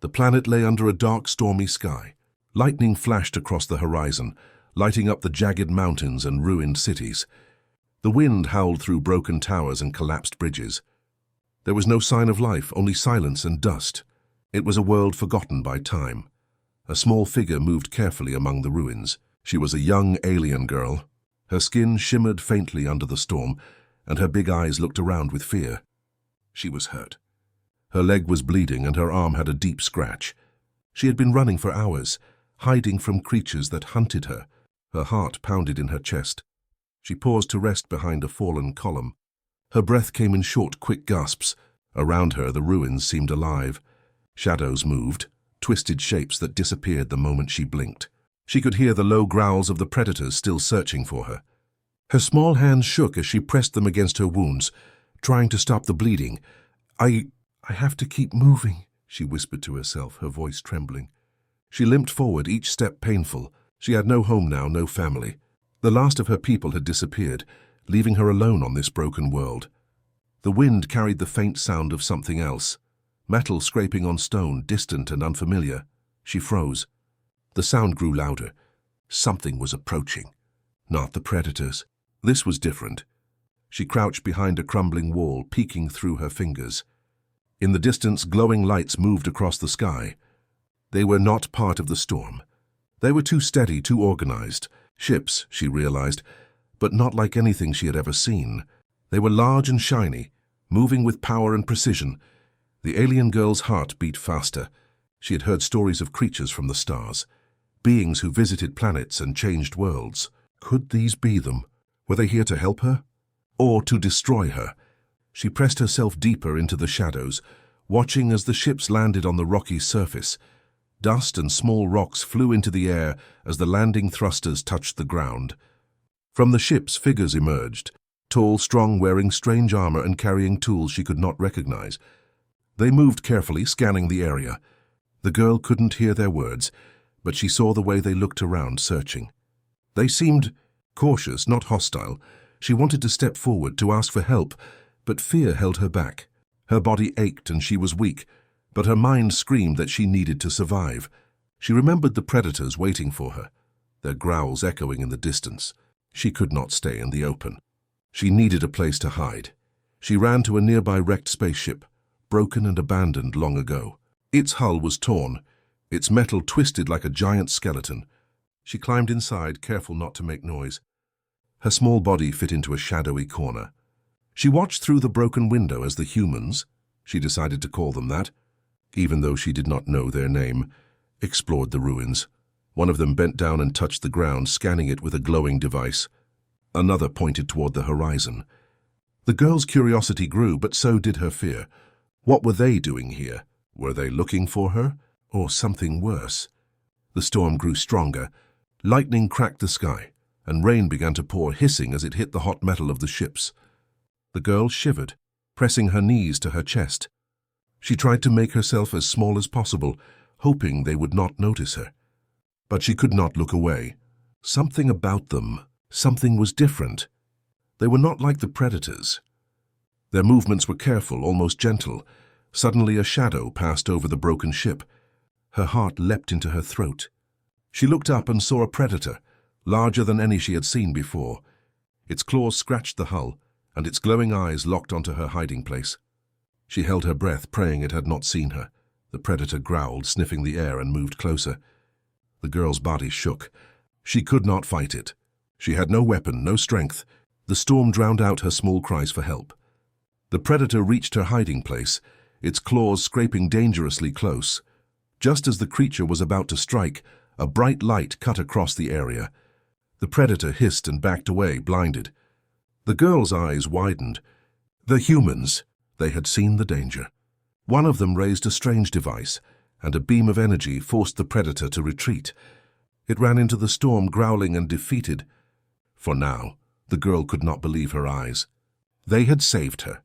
The planet lay under a dark, stormy sky. Lightning flashed across the horizon, lighting up the jagged mountains and ruined cities. The wind howled through broken towers and collapsed bridges. There was no sign of life, only silence and dust. It was a world forgotten by time. A small figure moved carefully among the ruins. She was a young alien girl. Her skin shimmered faintly under the storm, and her big eyes looked around with fear. She was hurt. Her leg was bleeding and her arm had a deep scratch. She had been running for hours, hiding from creatures that hunted her. Her heart pounded in her chest. She paused to rest behind a fallen column. Her breath came in short, quick gasps. Around her, the ruins seemed alive. Shadows moved, twisted shapes that disappeared the moment she blinked. She could hear the low growls of the predators still searching for her. Her small hands shook as she pressed them against her wounds, trying to stop the bleeding. I have to keep moving, she whispered to herself, her voice trembling. She limped forward, each step painful. She had no home now, no family. The last of her people had disappeared, leaving her alone on this broken world. The wind carried the faint sound of something else. Metal scraping on stone, distant and unfamiliar. She froze. The sound grew louder. Something was approaching. Not the predators. This was different. She crouched behind a crumbling wall, peeking through her fingers. In the distance, glowing lights moved across the sky. They were not part of the storm. They were too steady, too organized. Ships, she realized, but not like anything she had ever seen. They were large and shiny, moving with power and precision. The alien girl's heart beat faster. She had heard stories of creatures from the stars, beings who visited planets and changed worlds. Could these be them? Were they here to help her? Or to destroy her? She pressed herself deeper into the shadows, watching as the ships landed on the rocky surface. Dust and small rocks flew into the air as the landing thrusters touched the ground. From the ships, figures emerged, tall, strong, wearing strange armor and carrying tools she could not recognize. They moved carefully, scanning the area. The girl couldn't hear their words, but she saw the way they looked around, searching. They seemed cautious, not hostile. She wanted to step forward to ask for help, but fear held her back. Her body ached and she was weak, but her mind screamed that she needed to survive. She remembered the predators waiting for her, their growls echoing in the distance. She could not stay in the open. She needed a place to hide. She ran to a nearby wrecked spaceship, broken and abandoned long ago. Its hull was torn, its metal twisted like a giant skeleton. She climbed inside, careful not to make noise. Her small body fit into a shadowy corner. She watched through the broken window as the humans, she decided to call them that, even though she did not know their name, explored the ruins. One of them bent down and touched the ground, scanning it with a glowing device. Another pointed toward the horizon. The girl's curiosity grew, but so did her fear. What were they doing here? Were they looking for her? Or something worse? The storm grew stronger. Lightning cracked the sky, and rain began to pour, hissing as it hit the hot metal of the ships. The girl shivered, pressing her knees to her chest. She tried to make herself as small as possible, hoping they would not notice her. But she could not look away. Something about them, something was different. They were not like the predators. Their movements were careful, almost gentle. Suddenly a shadow passed over the broken ship. Her heart leapt into her throat. She looked up and saw a predator, larger than any she had seen before. Its claws scratched the hull, and its glowing eyes locked onto her hiding place. She held her breath, praying it had not seen her. The predator growled, sniffing the air, and moved closer. The girl's body shook. She could not fight it. She had no weapon, no strength. The storm drowned out her small cries for help. The predator reached her hiding place, its claws scraping dangerously close. Just as the creature was about to strike, a bright light cut across the area. The predator hissed and backed away, blinded. The girl's eyes widened. The humans. They had seen the danger. One of them raised a strange device, and a beam of energy forced the predator to retreat. It ran into the storm, growling and defeated. For now, the girl could not believe her eyes. They had saved her.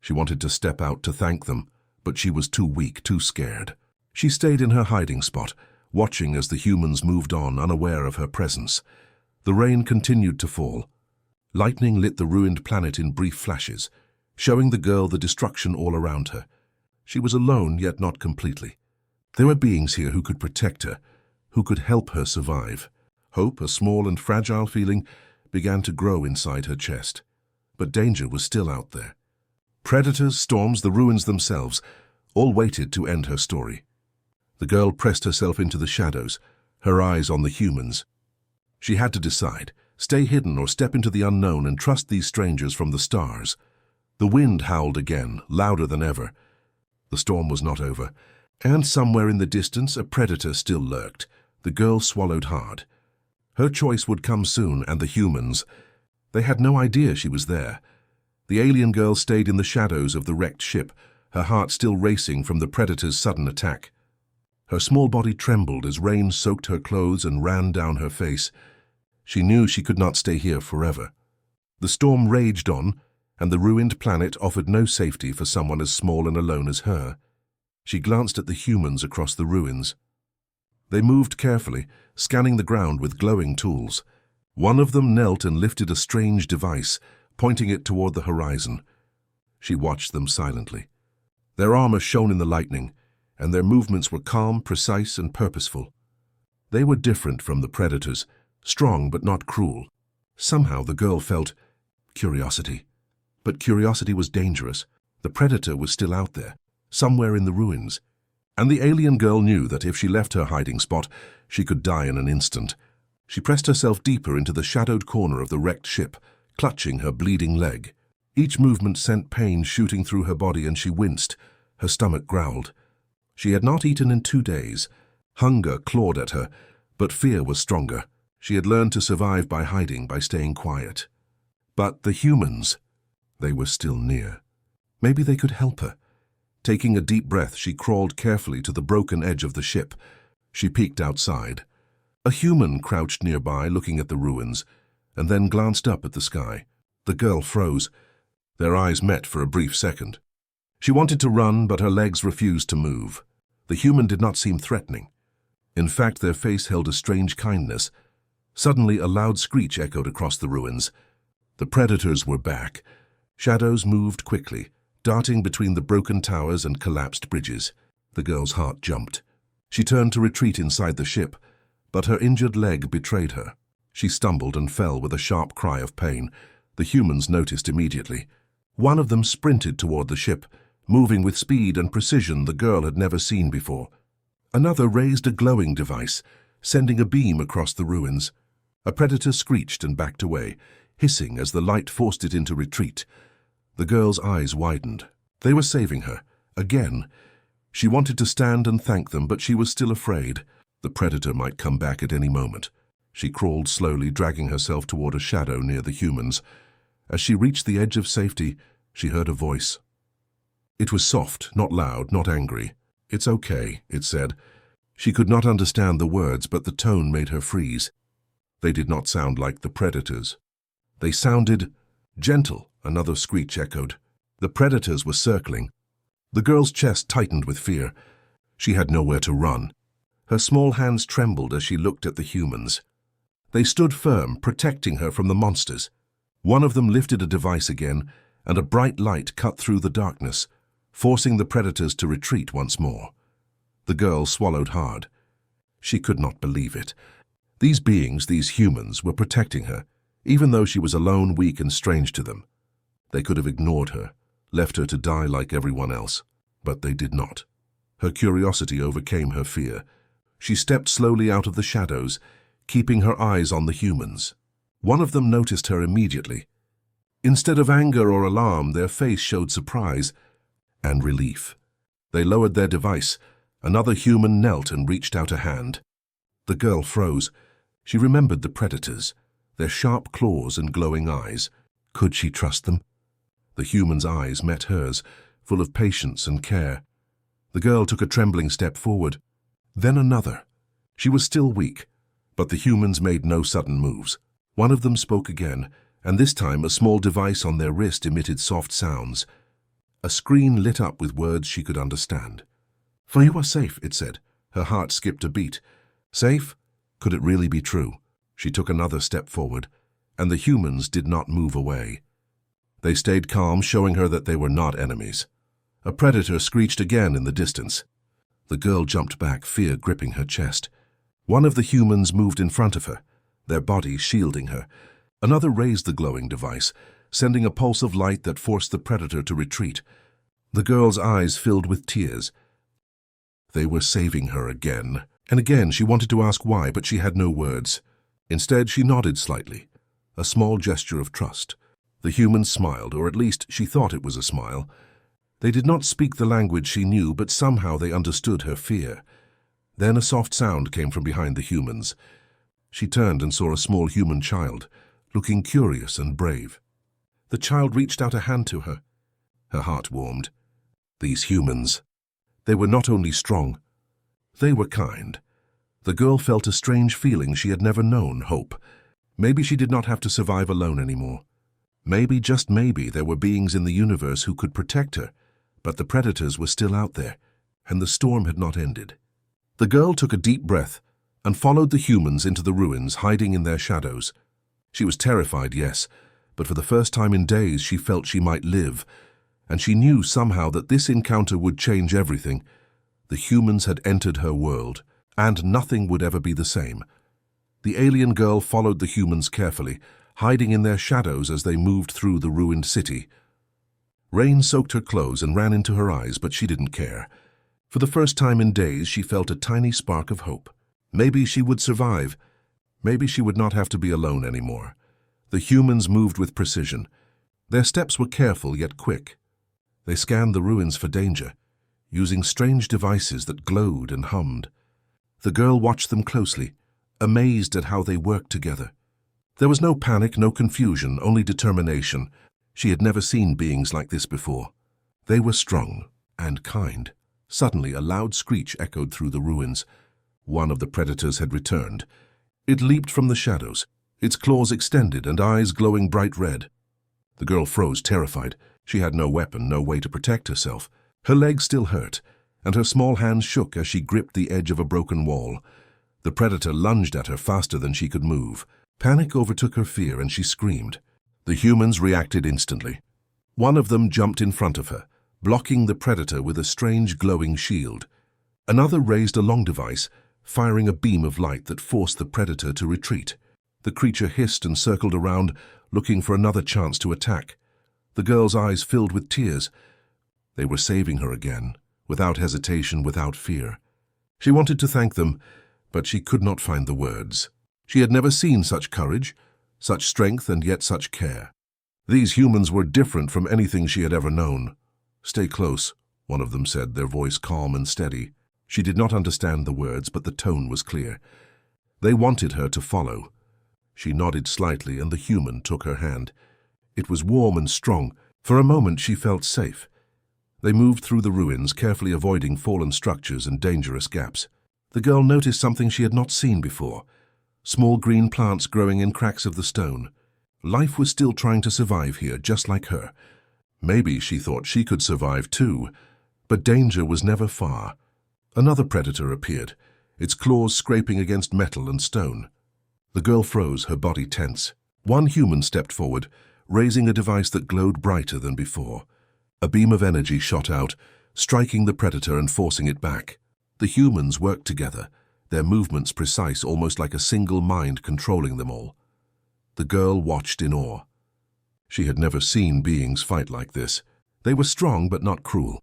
She wanted to step out to thank them, but she was too weak, too scared. She stayed in her hiding spot, watching as the humans moved on, unaware of her presence. The rain continued to fall. Lightning lit the ruined planet in brief flashes, showing the girl the destruction all around her. She was alone, yet not completely. There were beings here who could protect her, who could help her survive. Hope, a small and fragile feeling, began to grow inside her chest. But danger was still out there. Predators, storms, the ruins themselves, all waited to end her story. The girl pressed herself into the shadows, her eyes on the humans. She had to decide, stay hidden or step into the unknown and trust these strangers from the stars. The wind howled again, louder than ever. The storm was not over, and somewhere in the distance a predator still lurked. The girl swallowed hard. Her choice would come soon, and the humans, they had no idea she was there. The alien girl stayed in the shadows of the wrecked ship, her heart still racing from the predator's sudden attack. Her small body trembled as rain soaked her clothes and ran down her face. She knew she could not stay here forever. The storm raged on, and the ruined planet offered no safety for someone as small and alone as her. She glanced at the humans across the ruins. They moved carefully, scanning the ground with glowing tools. One of them knelt and lifted a strange device, pointing it toward the horizon. She watched them silently. Their armor shone in the lightning, and their movements were calm, precise, and purposeful. They were different from the predators, strong but not cruel. Somehow the girl felt curiosity. But curiosity was dangerous. The predator was still out there, somewhere in the ruins. And the alien girl knew that if she left her hiding spot, she could die in an instant. She pressed herself deeper into the shadowed corner of the wrecked ship, clutching her bleeding leg. Each movement sent pain shooting through her body, and she winced. Her stomach growled. She had not eaten in 2 days. Hunger clawed at her, but fear was stronger. She had learned to survive by hiding, by staying quiet. But the humans, they were still near. Maybe they could help her. Taking a deep breath, she crawled carefully to the broken edge of the ship. She peeked outside. A human crouched nearby, looking at the ruins, and then glanced up at the sky. The girl froze. Their eyes met for a brief second. She wanted to run, but her legs refused to move. The human did not seem threatening. In fact, their face held a strange kindness. Suddenly, a loud screech echoed across the ruins. The predators were back. Shadows moved quickly, darting between the broken towers and collapsed bridges. The girl's heart jumped. She turned to retreat inside the ship, but her injured leg betrayed her. She stumbled and fell with a sharp cry of pain. The humans noticed immediately. One of them sprinted toward the ship, moving with speed and precision the girl had never seen before. Another raised a glowing device, sending a beam across the ruins. A predator screeched and backed away, hissing as the light forced it into retreat. The girl's eyes widened. They were saving her. Again. She wanted to stand and thank them, but she was still afraid. The predator might come back at any moment. She crawled slowly, dragging herself toward a shadow near the humans. As she reached the edge of safety, she heard a voice. It was soft, not loud, not angry. "It's okay," it said. She could not understand the words, but the tone made her freeze. They did not sound like the predators. They sounded gentle, another screech echoed. The predators were circling. The girl's chest tightened with fear. She had nowhere to run. Her small hands trembled as she looked at the humans. They stood firm, protecting her from the monsters. One of them lifted a device again, and a bright light cut through the darkness, forcing the predators to retreat once more. The girl swallowed hard. She could not believe it. These beings, these humans, were protecting her, even though she was alone, weak, and strange to them. They could have ignored her, left her to die like everyone else, but they did not. Her curiosity overcame her fear. She stepped slowly out of the shadows, keeping her eyes on the humans. One of them noticed her immediately. Instead of anger or alarm, their face showed surprise and relief. They lowered their device. Another human knelt and reached out a hand. The girl froze. She remembered the predators, their sharp claws and glowing eyes. Could she trust them? The human's eyes met hers, full of patience and care. The girl took a trembling step forward. Then another. She was still weak, but the humans made no sudden moves. One of them spoke again, and this time a small device on their wrist emitted soft sounds. A screen lit up with words she could understand. "For you are safe," it said. Her heart skipped a beat. Safe? Could it really be true? She took another step forward, and the humans did not move away. They stayed calm, showing her that they were not enemies. A predator screeched again in the distance. The girl jumped back, fear gripping her chest. One of the humans moved in front of her, their bodies shielding her. Another raised the glowing device, sending a pulse of light that forced the predator to retreat. The girl's eyes filled with tears. They were saving her again. And again she wanted to ask why, but she had no words. Instead, she nodded slightly, a small gesture of trust. The humans smiled, or at least she thought it was a smile. They did not speak the language she knew, but somehow they understood her fear. Then a soft sound came from behind the humans. She turned and saw a small human child, looking curious and brave. The child reached out a hand to her. Her heart warmed. These humans, they were not only strong, they were kind. The girl felt a strange feeling she had never known, hope. Maybe she did not have to survive alone anymore. Maybe, just maybe, there were beings in the universe who could protect her, but the predators were still out there, and the storm had not ended. The girl took a deep breath and followed the humans into the ruins, hiding in their shadows. She was terrified, yes, but for the first time in days she felt she might live, and she knew somehow that this encounter would change everything. The humans had entered her world, and nothing would ever be the same. The alien girl followed the humans carefully, hiding in their shadows as they moved through the ruined city. Rain soaked her clothes and ran into her eyes, but she didn't care. For the first time in days, she felt a tiny spark of hope. Maybe she would survive. Maybe she would not have to be alone anymore. The humans moved with precision. Their steps were careful yet quick. They scanned the ruins for danger, using strange devices that glowed and hummed. The girl watched them closely, amazed at how they worked together. There was no panic, no confusion, only determination. She had never seen beings like this before. They were strong and kind. Suddenly, a loud screech echoed through the ruins. One of the predators had returned. It leaped from the shadows, its claws extended and eyes glowing bright red. The girl froze, terrified. She had no weapon, no way to protect herself. Her legs still hurt, and her small hands shook as she gripped the edge of a broken wall. The predator lunged at her faster than she could move. Panic overtook her fear, and she screamed. The humans reacted instantly. One of them jumped in front of her, blocking the predator with a strange glowing shield. Another raised a long device, firing a beam of light that forced the predator to retreat. The creature hissed and circled around, looking for another chance to attack. The girl's eyes filled with tears. They were saving her again, without hesitation, without fear. She wanted to thank them, but she could not find the words. She had never seen such courage, such strength, and yet such care. These humans were different from anything she had ever known. "Stay close," one of them said, their voice calm and steady. She did not understand the words, but the tone was clear. They wanted her to follow. She nodded slightly, and the human took her hand. It was warm and strong. For a moment she felt safe. They moved through the ruins, carefully avoiding fallen structures and dangerous gaps. The girl noticed something she had not seen before. Small green plants growing in cracks of the stone. Life was still trying to survive here, just like her. Maybe she thought she could survive too, but danger was never far. Another predator appeared, its claws scraping against metal and stone. The girl froze, her body tense. One human stepped forward, raising a device that glowed brighter than before. A beam of energy shot out, striking the predator and forcing it back. The humans worked together, their movements precise, almost like a single mind controlling them all. The girl watched in awe. She had never seen beings fight like this. They were strong but not cruel.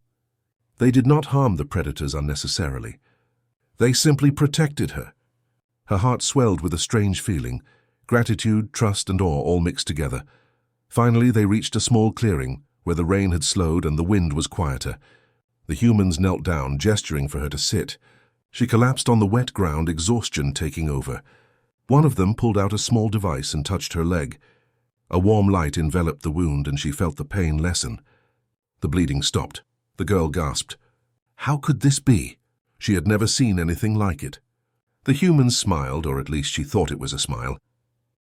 They did not harm the predators unnecessarily. They simply protected her. Her heart swelled with a strange feeling, gratitude, trust, and awe all mixed together. Finally, they reached a small clearing where the rain had slowed and the wind was quieter. The humans knelt down, gesturing for her to sit. She collapsed on the wet ground, exhaustion taking over. One of them pulled out a small device and touched her leg. A warm light enveloped the wound, and she felt the pain lessen. The bleeding stopped. The girl gasped. How could this be? She had never seen anything like it. The humans smiled, or at least she thought it was a smile.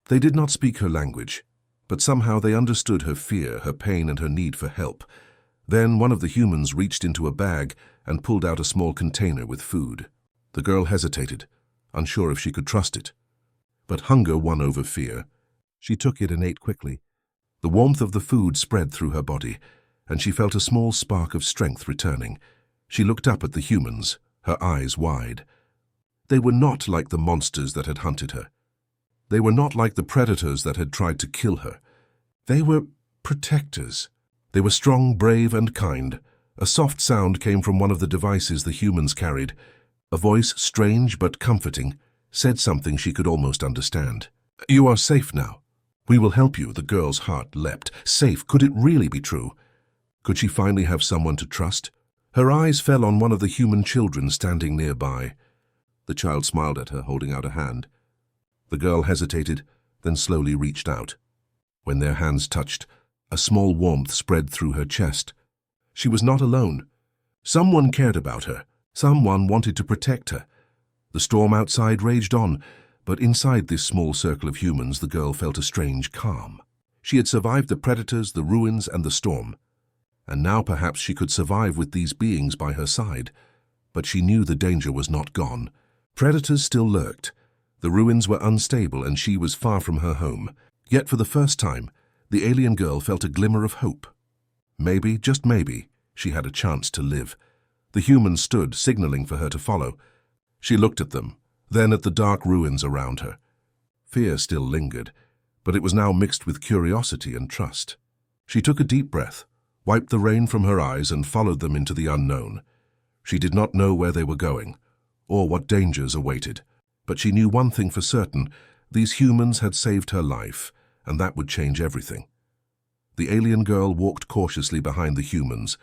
They did not speak her language, but somehow they understood her fear, her pain, and her need for help. Then one of the humans reached into a bag and pulled out a small container with food. The girl hesitated, unsure if she could trust it. But hunger won over fear. She took it and ate quickly. The warmth of the food spread through her body, and she felt a small spark of strength returning. She looked up at the humans. her eyes wide. They were not like the monsters that had hunted her. They were not like the predators that had tried to kill her. They were protectors. They were strong, brave, and kind. A soft sound came from one of the devices the humans carried. A voice, strange but comforting, said something she could almost understand. "You are safe now. We will help you." The girl's heart leapt. Safe? Could it really be true? Could she finally have someone to trust? Her eyes fell on one of the human children standing nearby. The child smiled at her, holding out a hand. The girl hesitated, then slowly reached out. When their hands touched, a small warmth spread through her chest. She was not alone. Someone cared about her. Someone wanted to protect her. The storm outside raged on, but inside this small circle of humans, the girl felt a strange calm. She had survived the predators, the ruins, and the storm. And now perhaps she could survive with these beings by her side. But she knew the danger was not gone. Predators still lurked. The ruins were unstable, and she was far from her home. Yet for the first time, the alien girl felt a glimmer of hope. Maybe, just maybe, she had a chance to live. The humans stood, signaling for her to follow. She looked at them, then at the dark ruins around her. Fear still lingered, but it was now mixed with curiosity and trust. She took a deep breath, wiped the rain from her eyes, and followed them into the unknown. She did not know where they were going, or what dangers awaited, but she knew one thing for certain: these humans had saved her life, and that would change everything. The alien girl walked cautiously behind the humans,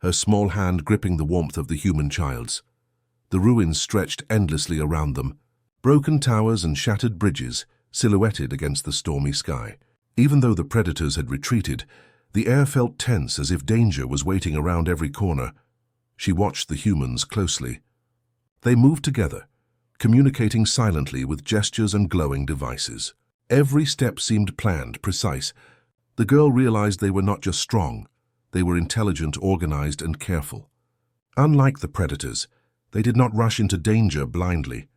her small hand gripping the warmth of the human child's. The ruins stretched endlessly around them, broken towers and shattered bridges silhouetted against the stormy sky. Even though the predators had retreated, the air felt tense, as if danger was waiting around every corner. She watched the humans closely. They moved together, communicating silently with gestures and glowing devices. Every step seemed planned, precise. The girl realized they were not just strong, they were intelligent, organized, and careful. Unlike the predators, they did not rush into danger blindly.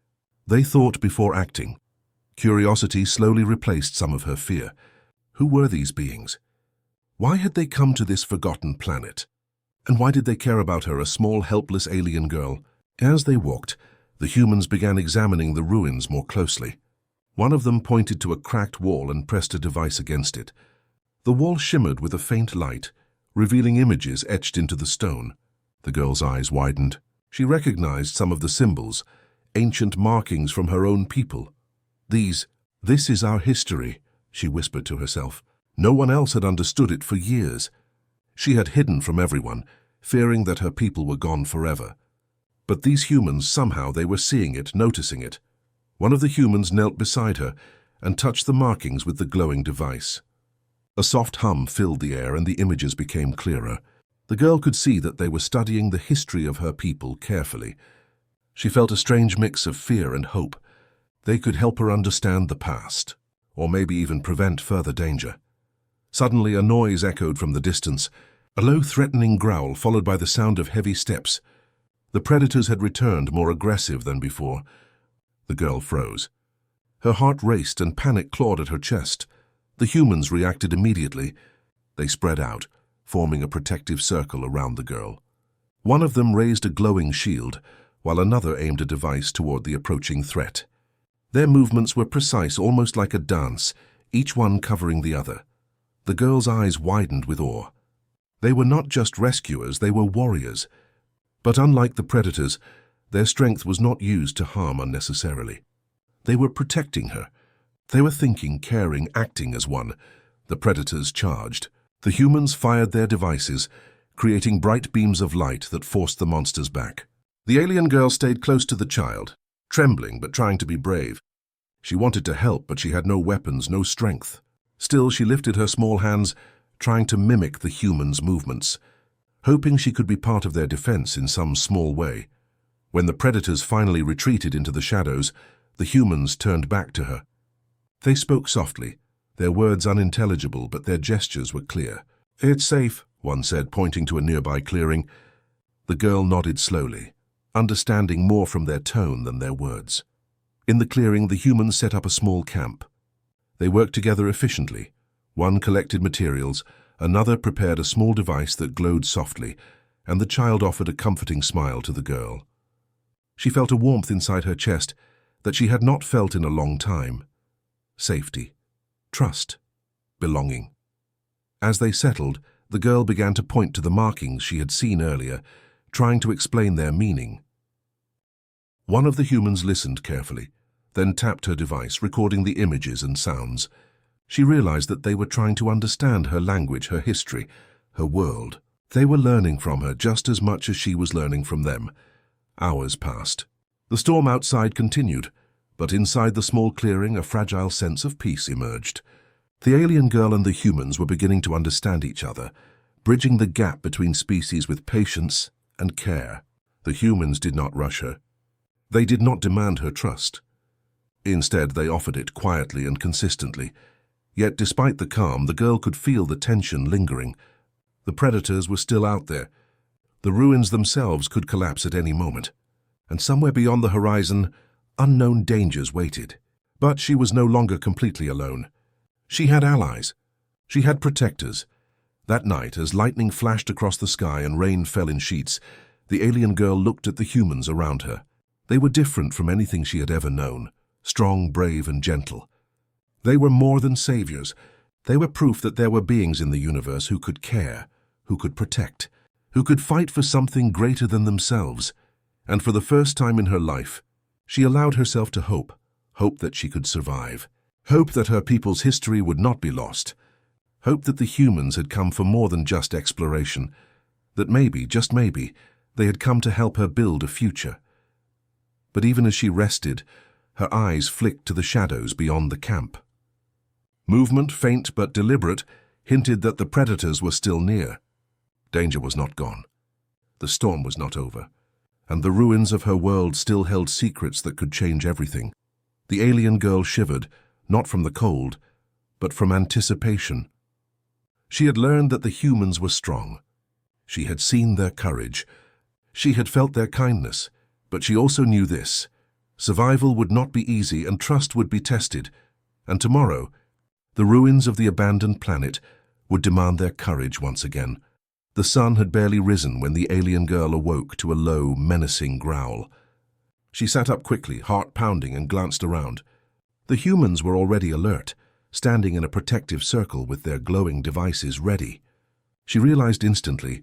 They thought before acting. Curiosity slowly replaced some of her fear. Who were these beings? Why had they come to this forgotten planet? And why did they care about her, a small, helpless alien girl? As they walked, the humans began examining the ruins more closely. One of them pointed to a cracked wall and pressed a device against it. The wall shimmered with a faint light, revealing images etched into the stone. The girl's eyes widened. She recognized some of the symbols, ancient markings from her own people. This is our history, she whispered to herself. No one else had understood it for years. She had hidden from everyone, fearing that her people were gone forever. But these humans, somehow they were seeing it, noticing it. One of the humans knelt beside her and touched the markings with the glowing device. A soft hum filled the air and the images became clearer. The girl could see that they were studying the history of her people carefully. She felt a strange mix of fear and hope. They could help her understand the past, or maybe even prevent further danger. Suddenly a noise echoed from the distance, a low threatening growl followed by the sound of heavy steps. The predators had returned, more aggressive than before. The girl froze. Her heart raced and panic clawed at her chest. The humans reacted immediately. They spread out, forming a protective circle around the girl. One of them raised a glowing shield, while another aimed a device toward the approaching threat. Their movements were precise, almost like a dance, each one covering the other. The girl's eyes widened with awe. They were not just rescuers, they were warriors. But unlike the predators, their strength was not used to harm unnecessarily. They were protecting her. They were thinking, caring, acting as one. The predators charged. The humans fired their devices, creating bright beams of light that forced the monsters back. The alien girl stayed close to the child, trembling but trying to be brave. She wanted to help, but she had no weapons, no strength. Still, she lifted her small hands, trying to mimic the humans' movements, hoping she could be part of their defense in some small way. When the predators finally retreated into the shadows, the humans turned back to her. They spoke softly, their words unintelligible, but their gestures were clear. "It's safe," one said, pointing to a nearby clearing. The girl nodded slowly, understanding more from their tone than their words. In the clearing, the humans set up a small camp. They worked together efficiently. One collected materials, another prepared a small device that glowed softly, and the child offered a comforting smile to the girl. She felt a warmth inside her chest that she had not felt in a long time. Safety, trust, belonging. As they settled, the girl began to point to the markings she had seen earlier, trying to explain their meaning. One of the humans listened carefully, then tapped her device, recording the images and sounds. She realized that they were trying to understand her language, her history, her world. They were learning from her just as much as she was learning from them. Hours passed. The storm outside continued, but inside the small clearing a fragile sense of peace emerged. The alien girl and the humans were beginning to understand each other, bridging the gap between species with patience and care. The humans did not rush her. They did not demand her trust. Instead, they offered it quietly and consistently. Yet, despite the calm, the girl could feel the tension lingering. The predators were still out there. The ruins themselves could collapse at any moment. And somewhere beyond the horizon, unknown dangers waited. But she was no longer completely alone. She had allies. She had protectors. That night, as lightning flashed across the sky and rain fell in sheets, the alien girl looked at the humans around her. They were different from anything she had ever known, strong, brave, and gentle. They were more than saviors. They were proof that there were beings in the universe who could care, who could protect, who could fight for something greater than themselves. And for the first time in her life, she allowed herself to hope that she could survive, hope that her people's history would not be lost, hope that the humans had come for more than just exploration, that maybe, just maybe, they had come to help her build a future. But even as she rested, her eyes flicked to the shadows beyond the camp. Movement, faint but deliberate, hinted that the predators were still near. Danger was not gone. The storm was not over, and the ruins of her world still held secrets that could change everything. The alien girl shivered, not from the cold, but from anticipation. She had learned that the humans were strong. She had seen their courage. She had felt their kindness, but she also knew this. Survival would not be easy and trust would be tested, and tomorrow, the ruins of the abandoned planet would demand their courage once again. The sun had barely risen when the alien girl awoke to a low, menacing growl. She sat up quickly, heart pounding, and glanced around. The humans were already alert, standing in a protective circle with their glowing devices ready. She realized instantly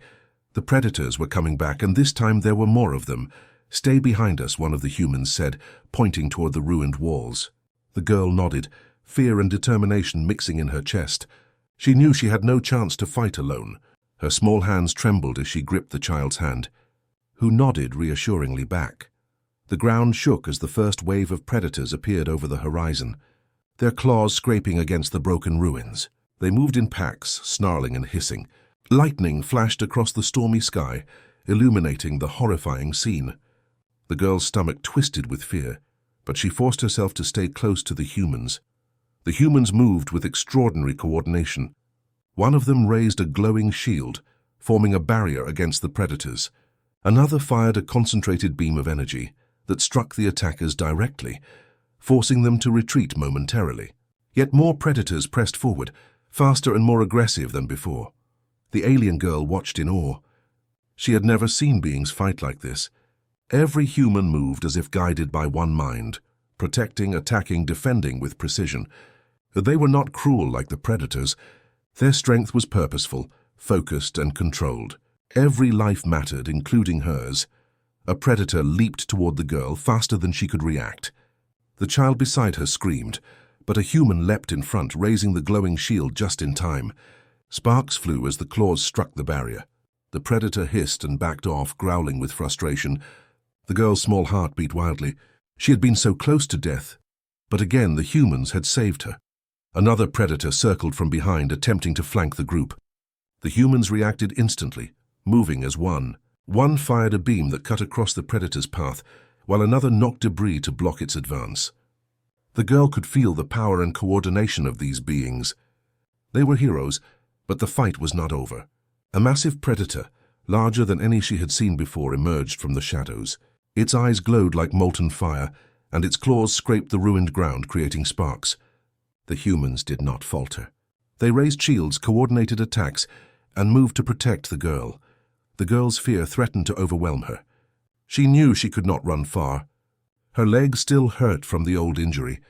the predators were coming back, and this time there were more of them. "Stay behind us," one of the humans said, pointing toward the ruined walls. The girl nodded, fear and determination mixing in her chest. She knew she had no chance to fight alone. Her small hands trembled as she gripped the child's hand, who nodded reassuringly back. The ground shook as the first wave of predators appeared over the horizon, their claws scraping against the broken ruins. They moved in packs, snarling and hissing. Lightning flashed across the stormy sky, illuminating the horrifying scene. The girl's stomach twisted with fear, but she forced herself to stay close to the humans. The humans moved with extraordinary coordination. One of them raised a glowing shield, forming a barrier against the predators. Another fired a concentrated beam of energy that struck the attackers directly, forcing them to retreat momentarily. Yet more predators pressed forward, faster and more aggressive than before. The alien girl watched in awe. She had never seen beings fight like this. Every human moved as if guided by one mind, protecting, attacking, defending with precision. They were not cruel like the predators. Their strength was purposeful, focused, and controlled. Every life mattered, including hers. A predator leaped toward the girl faster than she could react. The child beside her screamed, but a human leapt in front, raising the glowing shield just in time. Sparks flew as the claws struck the barrier. The predator hissed and backed off, growling with frustration. The girl's small heart beat wildly. She had been so close to death, but again the humans had saved her. Another predator circled from behind, attempting to flank the group. The humans reacted instantly, moving as one. One fired a beam that cut across the predator's path, while another knocked debris to block its advance. The girl could feel the power and coordination of these beings. They were heroes, but the fight was not over. A massive predator, larger than any she had seen before, emerged from the shadows. Its eyes glowed like molten fire, and its claws scraped the ruined ground, creating sparks. The humans did not falter. They raised shields, coordinated attacks, and moved to protect the girl. The girl's fear threatened to overwhelm her. She knew she could not run far. Her leg still hurt from the old injury.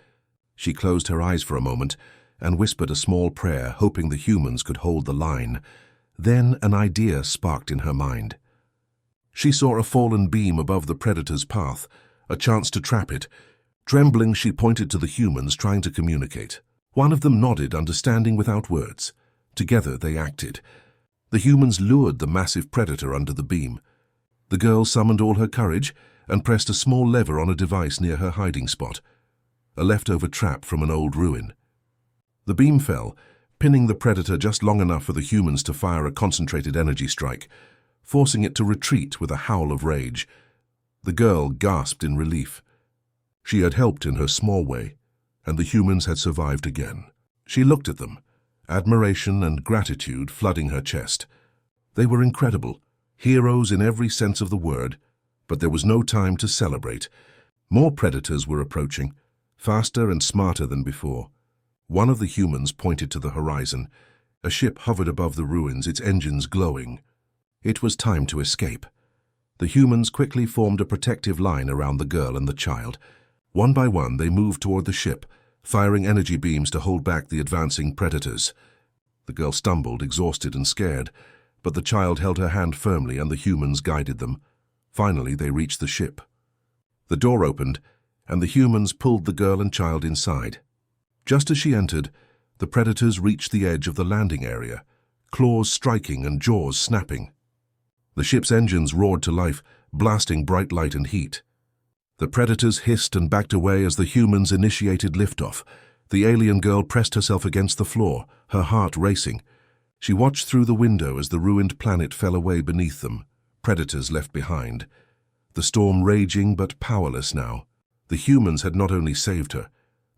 She closed her eyes for a moment and whispered a small prayer, hoping the humans could hold the line. Then an idea sparked in her mind. She saw a fallen beam above the predator's path, a chance to trap it. Trembling, she pointed to the humans, trying to communicate. One of them nodded, understanding without words. Together they acted. The humans lured the massive predator under the beam. The girl summoned all her courage and pressed a small lever on a device near her hiding spot, a leftover trap from an old ruin. The beam fell, pinning the predator just long enough for the humans to fire a concentrated energy strike, forcing it to retreat with a howl of rage. The girl gasped in relief. She had helped in her small way, and the humans had survived again. She looked at them, admiration and gratitude flooding her chest. They were incredible, heroes in every sense of the word, but there was no time to celebrate. More predators were approaching, faster and smarter than before. One of the humans pointed to the horizon. A ship hovered above the ruins, its engines glowing. It was time to escape. The humans quickly formed a protective line around the girl and the child. One by one, they moved toward the ship, firing energy beams to hold back the advancing predators. The girl stumbled, exhausted and scared, but the child held her hand firmly and the humans guided them. Finally, they reached the ship. The door opened, and the humans pulled the girl and child inside. Just as she entered, the predators reached the edge of the landing area, claws striking and jaws snapping. The ship's engines roared to life, blasting bright light and heat. The predators hissed and backed away as the humans initiated liftoff. The alien girl pressed herself against the floor, her heart racing. She watched through the window as the ruined planet fell away beneath them, predators left behind. The storm raging but powerless now. The humans had not only saved her,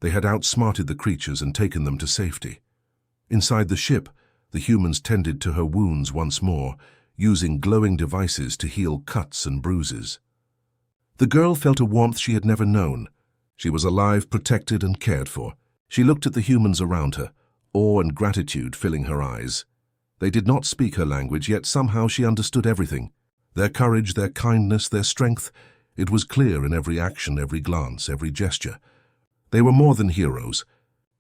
they had outsmarted the creatures and taken them to safety. Inside the ship, the humans tended to her wounds once more, using glowing devices to heal cuts and bruises. The girl felt a warmth she had never known. She was alive, protected, and cared for. She looked at the humans around her, awe and gratitude filling her eyes. They did not speak her language, yet somehow she understood everything. Their courage, their kindness, their strength. It was clear in every action, every glance, every gesture. They were more than heroes.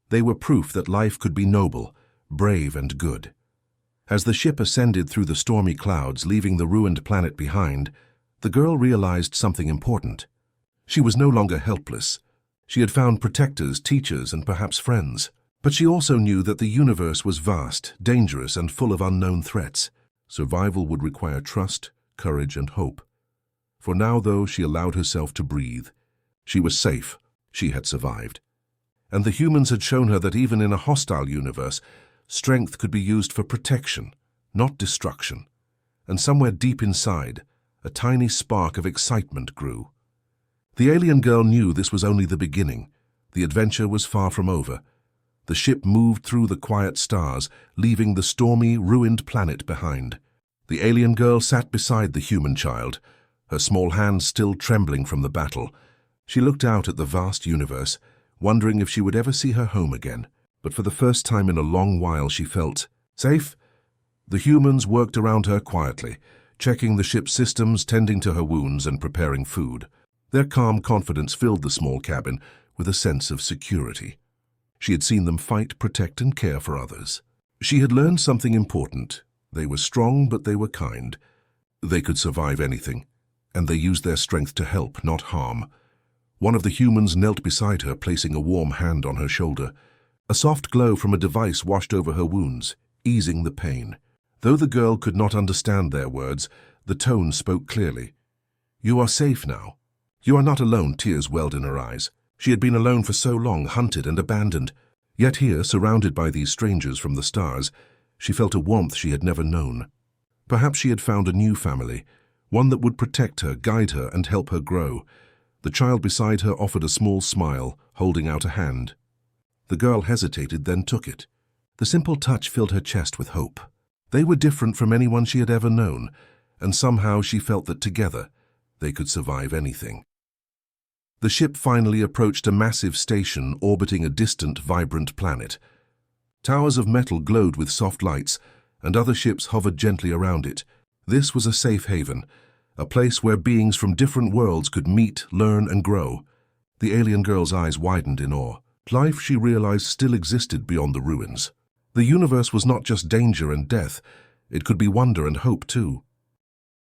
They were proof that life could be noble, brave, and good. As the ship ascended through the stormy clouds, leaving the ruined planet behind, the girl realized something important. She was no longer helpless. She had found protectors, teachers, and perhaps friends. But she also knew that the universe was vast, dangerous, and full of unknown threats. Survival would require trust, courage, and hope. For now, though, she allowed herself to breathe. She was safe. She had survived. And the humans had shown her that even in a hostile universe, strength could be used for protection, not destruction. And somewhere deep inside, a tiny spark of excitement grew. The alien girl knew this was only the beginning. The adventure was far from over. The ship moved through the quiet stars, leaving the stormy, ruined planet behind. The alien girl sat beside the human child, her small hands still trembling from the battle. She looked out at the vast universe, wondering if she would ever see her home again. But for the first time in a long while she felt safe. The humans worked around her quietly, checking the ship's systems, tending to her wounds, and preparing food. Their calm confidence filled the small cabin with a sense of security. She had seen them fight, protect, and care for others. She had learned something important. They were strong, but they were kind. They could survive anything, and they used their strength to help, not harm. One of the humans knelt beside her, placing a warm hand on her shoulder. A soft glow from a device washed over her wounds, easing the pain. Though the girl could not understand their words, the tone spoke clearly. "You are safe now. You are not alone." Tears welled in her eyes. She had been alone for so long, hunted and abandoned. Yet here, surrounded by these strangers from the stars, she felt a warmth she had never known. Perhaps she had found a new family, one that would protect her, guide her, and help her grow. The child beside her offered a small smile, holding out a hand. The girl hesitated, then took it. The simple touch filled her chest with hope. They were different from anyone she had ever known, and somehow she felt that together they could survive anything. The ship finally approached a massive station orbiting a distant, vibrant planet. Towers of metal glowed with soft lights, and other ships hovered gently around it. This was a safe haven, a place where beings from different worlds could meet, learn, and grow. The alien girl's eyes widened in awe. Life, she realized, still existed beyond the ruins. The universe was not just danger and death, it could be wonder and hope too.